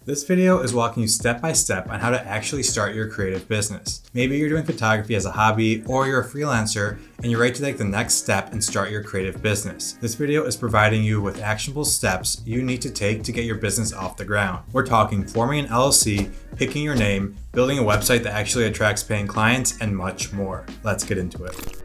This video is walking you step by step on how to actually start your creative business. Maybe you're doing photography as a hobby, or you're a freelancer and you're ready to take the next step and start your creative business. This video is providing you with actionable steps you need to take to get your business off the ground. We're talking forming an LLC, picking your name, building a website that actually attracts paying clients, and much more. Let's get into it.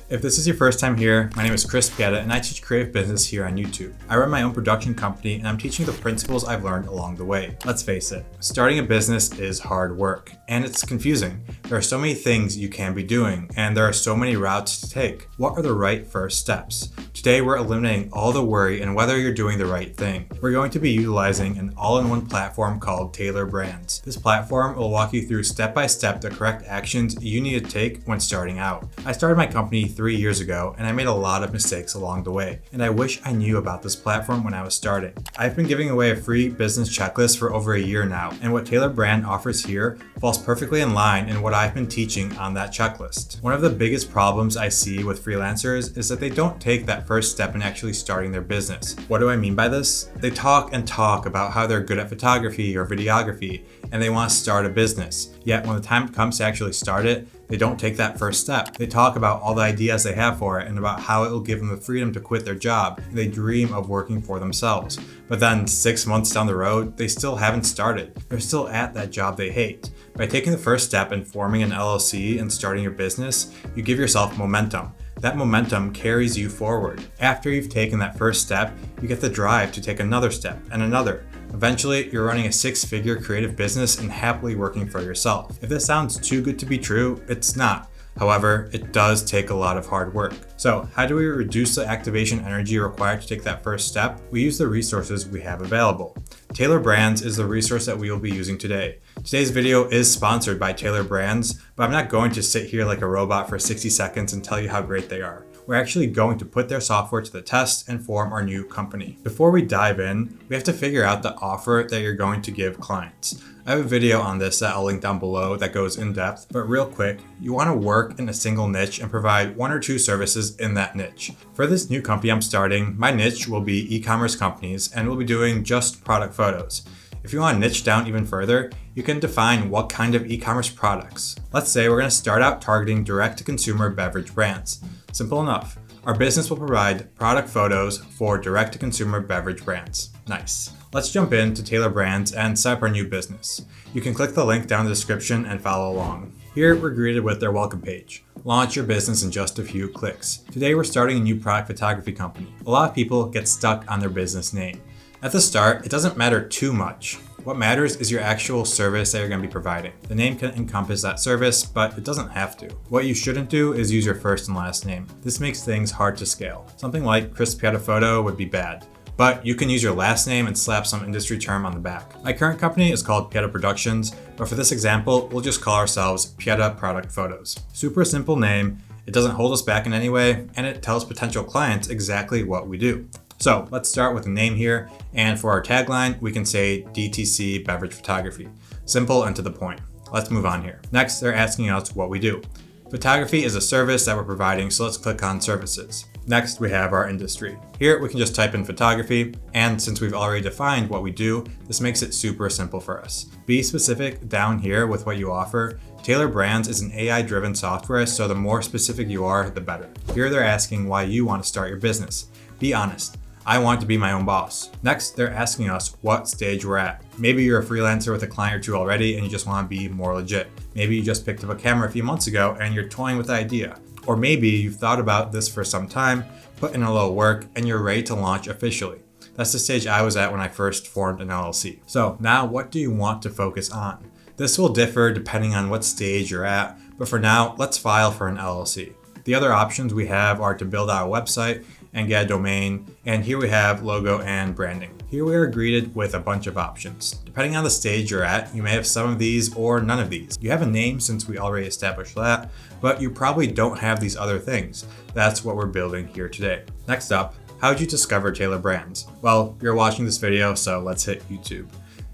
If this is your first time here, my name is Chris Pieta and I teach creative business here on YouTube. I run my own production company and I'm teaching the principles I've learned along the way. Let's face it, starting a business is hard work and it's confusing. There are so many things you can be doing and there are so many routes to take. What are the right first steps? Today we're eliminating all the worry and whether you're doing the right thing. We're going to be utilizing an all-in-one platform called Tailor Brands. This platform will walk you through step by step the correct actions you need to take when starting out. I started my company 3 years ago and I made a lot of mistakes along the way, and I wish I knew about this platform when I was starting. I've been giving away a free business checklist for over a year now, and what Tailor Brand offers here falls perfectly in line in what I've been teaching on that checklist. One of the biggest problems I see with freelancers is that they don't take that first step in actually starting their business. What do I mean by this? They talk and talk about how they're good at photography or videography and they want to start a business. Yet when the time comes to actually start it, they don't take that first step. They talk about all the ideas they have for it and about how it will give them the freedom to quit their job. And they dream of working for themselves. But then 6 months down the road, they still haven't started. They're still at that job they hate. By taking the first step and forming an LLC and starting your business, you give yourself momentum. That momentum carries you forward. After you've taken that first step, you get the drive to take another step and another. Eventually, you're running a 6-figure creative business and happily working for yourself. If this sounds too good to be true, it's not. However, it does take a lot of hard work. So how do we reduce the activation energy required to take that first step? We use the resources we have available. Tailor Brands is the resource that we will be using today. Today's video is sponsored by Tailor Brands, but I'm not going to sit here like a robot for 60 seconds and tell you how great they are. We're actually going to put their software to the test and form our new company. Before we dive in, we have to figure out the offer that you're going to give clients. I have a video on this that I'll link down below that goes in depth, but real quick, you want to work in a single niche and provide 1 or 2 services in that niche. For this new company I'm starting, my niche will be e-commerce companies and we'll be doing just product photos. If you want to niche down even further, you can define what kind of e-commerce products. Let's say we're going to start out targeting direct-to-consumer beverage brands. Simple enough. Our business will provide product photos for direct-to-consumer beverage brands. Nice. Let's jump into Tailor Brands and set up our new business. You can click the link down in the description and follow along. Here we're greeted with their welcome page. Launch your business in just a few clicks. Today we're starting a new product photography company. A lot of people get stuck on their business name. At the start, it doesn't matter too much. What matters is your actual service that you're going to be providing. The name can encompass that service, but it doesn't have to. What you shouldn't do is use your first and last name. This makes things hard to scale. Something like Chris Pieta Photo would be bad, but you can use your last name and slap some industry term on the back. My current company is called Pieta Productions, but for this example, we'll just call ourselves Pieta Product Photos. Super simple name, it doesn't hold us back in any way, and it tells potential clients exactly what we do. So let's start with a name here, and for our tagline, we can say DTC Beverage Photography. Simple and to the point. Let's move on here. Next, they're asking us what we do. Photography is a service that we're providing, so let's click on services. Next, we have our industry. Here, we can just type in photography, and since we've already defined what we do, this makes it super simple for us. Be specific down here with what you offer. Tailor Brands is an AI-driven software, so the more specific you are, the better. Here, they're asking why you want to start your business. Be honest. I want to be my own boss. Next, they're asking us what stage we're at. Maybe you're a freelancer with a client or 2 already and you just want to be more legit. Maybe you just picked up a camera a few months ago and you're toying with the idea. Or maybe you've thought about this for some time, put in a little work, and you're ready to launch officially. That's the stage I was at when I first formed an LLC. So now what do you want to focus on? This will differ depending on what stage you're at, but for now, let's file for an LLC. The other options we have are to build out a website and get a domain, and here we have logo and branding. Here we are greeted with a bunch of options. Depending on the stage you're at, you may have some of these or none of these. You have a name since we already established that, but you probably don't have these other things. That's what we're building here today. Next up, how did you discover Tailor Brands? Well, you're watching this video, so let's hit YouTube.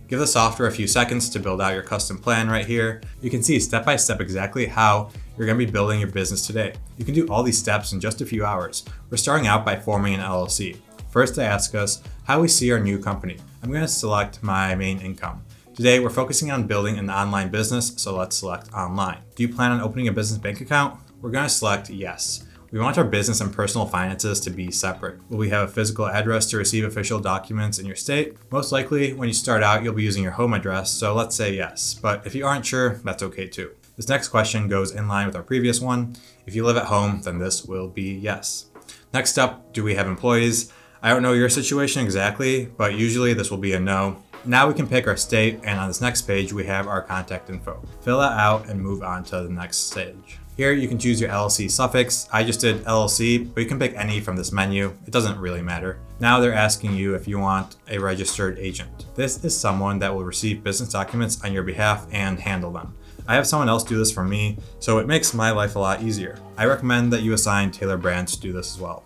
Give the software a few seconds to build out your custom plan right here. You can see step by step exactly how you're going to be building your business today. You can do all these steps in just a few hours. We're starting out by forming an LLC. First, they ask us, How we see our new company. I'm going to select my main income. Today, we're focusing on building an online business, so let's select online. Do you plan on opening a business bank account? We're going to select yes. We want our business and personal finances to be separate. Will we have a physical address to receive official documents in your state? Most likely, when you start out, you'll be using your home address, so let's say yes. But if you aren't sure, that's okay too. This next question goes in line with our previous one. If you live at home, then this will be yes. Next up, do we have employees? I don't know your situation exactly, but usually this will be a no. Now we can pick our state, and on this next page, we have our contact info. Fill that out and move on to the next stage. Here you can choose your LLC suffix. I just did LLC, but you can pick any from this menu. It doesn't really matter. Now they're asking you if you want a registered agent. This is someone that will receive business documents on your behalf and handle them. I have someone else do this for me, so it makes my life a lot easier. I recommend that you assign Taylor Brands to do this as well.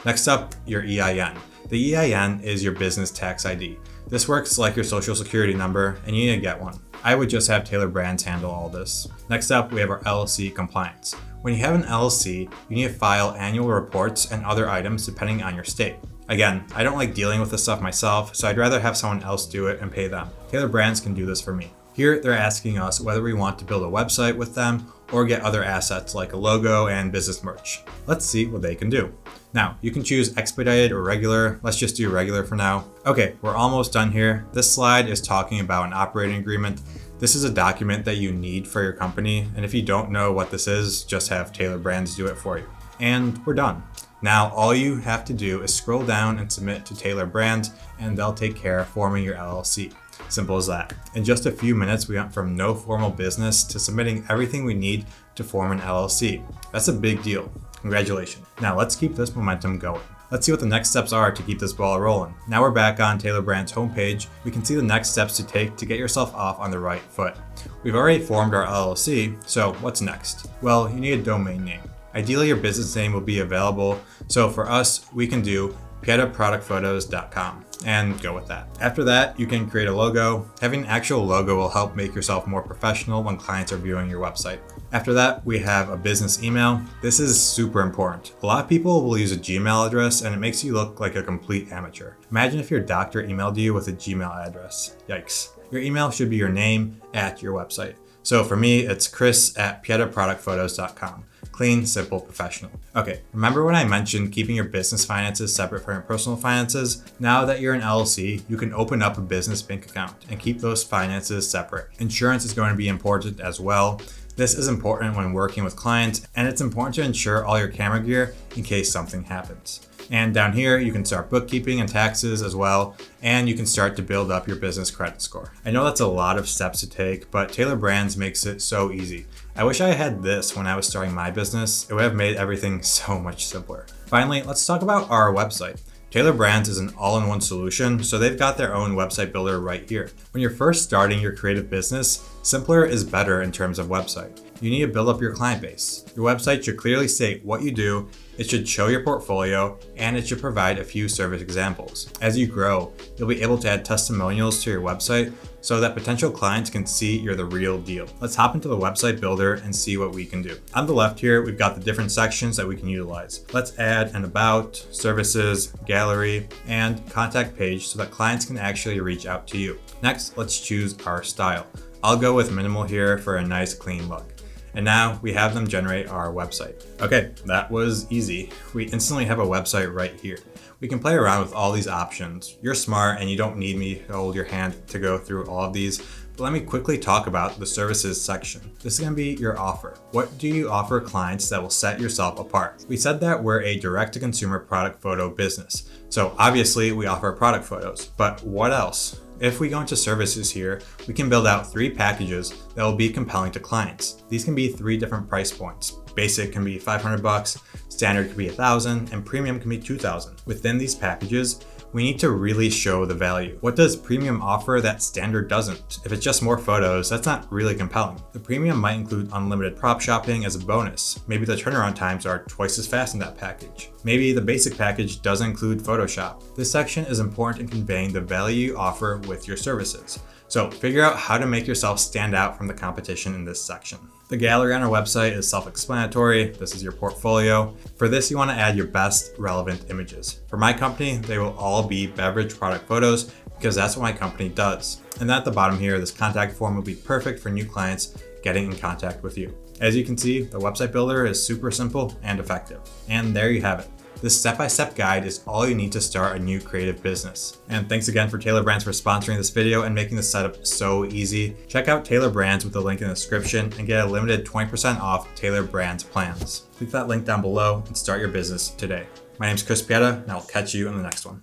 Next up, your EIN. The EIN is your business tax ID. This works like your social security number, and you need to get one. I would just have Taylor Brands handle all this. Next up, we have our LLC compliance. When you have an LLC, you need to file annual reports and other items depending on your state. Again, I don't like dealing with this stuff myself, so I'd rather have someone else do it and pay them. Taylor Brands can do this for me. Here, they're asking us whether we want to build a website with them or get other assets like a logo and business merch. Let's see what they can do. Now, you can choose expedited or regular. Let's just do regular for now. Okay, we're almost done here. This slide is talking about an operating agreement. This is a document that you need for your company, and if you don't know what this is, just have Taylor Brands do it for you. And we're done. Now, all you have to do is scroll down and submit to Taylor Brands, and they'll take care of forming your LLC. Simple as that. In just a few minutes, we went from no formal business to submitting everything we need to form an LLC. That's a big deal. Congratulations. Now let's keep this momentum going. Let's see what the next steps are to keep this ball rolling. Now we're back on Taylor Brands' homepage. We can see the next steps to take to get yourself off on the right foot. We've already formed our LLC, so what's next? Well, you need a domain name. Ideally, your business name will be available. So for us, we can do pietaproductphotos.com and go with that. After that, you can create a logo. Having an actual logo will help make yourself more professional when clients are viewing your website. After that, we have a business email. This is super important. A lot of people will use a Gmail address and it makes you look like a complete amateur. Imagine if your doctor emailed you with a Gmail address. Yikes. Your email should be your name at your website. So for me, it's chris@pietaproductphotos.com. Clean, simple, professional. Okay, remember when I mentioned keeping your business finances separate from your personal finances? Now that you're an LLC, you can open up a business bank account and keep those finances separate. Insurance is going to be important as well. This is important when working with clients, and it's important to insure all your camera gear in case something happens. And down here, you can start bookkeeping and taxes as well, and you can start to build up your business credit score. I know that's a lot of steps to take, but Taylor Brands makes it so easy. I wish I had this when I was starting my business. It would have made everything so much simpler. Finally, let's talk about our website. Taylor Brands is an all-in-one solution, so they've got their own website builder right here. When you're first starting your creative business, simpler is better in terms of website. You need to build up your client base. Your website should clearly state what you do, it should show your portfolio, and it should provide a few service examples. As you grow, you'll be able to add testimonials to your website so that potential clients can see you're the real deal. Let's hop into the website builder and see what we can do. On the left here, we've got the different sections that we can utilize. Let's add an about, services, gallery, and contact page so that clients can actually reach out to you. Next, let's choose our style. I'll go with minimal here for a nice clean look. And now we have them generate our website. Okay, that was easy. We instantly have a website right here. We can play around with all these options. You're smart and you don't need me to hold your hand to go through all of these, but let me quickly talk about the services section. This is gonna be your offer. What do you offer clients that will set yourself apart? We said that we're a direct-to-consumer product photo business. So obviously we offer product photos, but what else? If we go into services here, we can build out 3 packages that will be compelling to clients. These can be 3 different price points. Basic can be $500, standard can be $1,000, and premium can be $2,000. Within these packages, we need to really show the value. What does premium offer that standard doesn't? If it's just more photos, that's not really compelling. The premium might include unlimited prop shopping as a bonus. Maybe the turnaround times are twice as fast in that package. Maybe the basic package does include Photoshop. This section is important in conveying the value you offer with your services. So figure out how to make yourself stand out from the competition in this section. The The gallery on our website is self-explanatory. This is your portfolio. For this, you want to add your best relevant images. For my company, they will all be beverage product photos because that's what my company does. And then at the bottom here, this contact form will be perfect for new clients getting in contact with you. As you can see, the website builder is super simple and effective. And there you have it. This step-by-step guide is all you need to start a new creative business. And thanks again for Taylor Brands for sponsoring this video and making the setup so easy. Check out Taylor Brands with the link in the description and get a limited 20% off Taylor Brands plans. Click that link down below and start your business today. My name is Chris Pieta, and I'll catch you in the next one.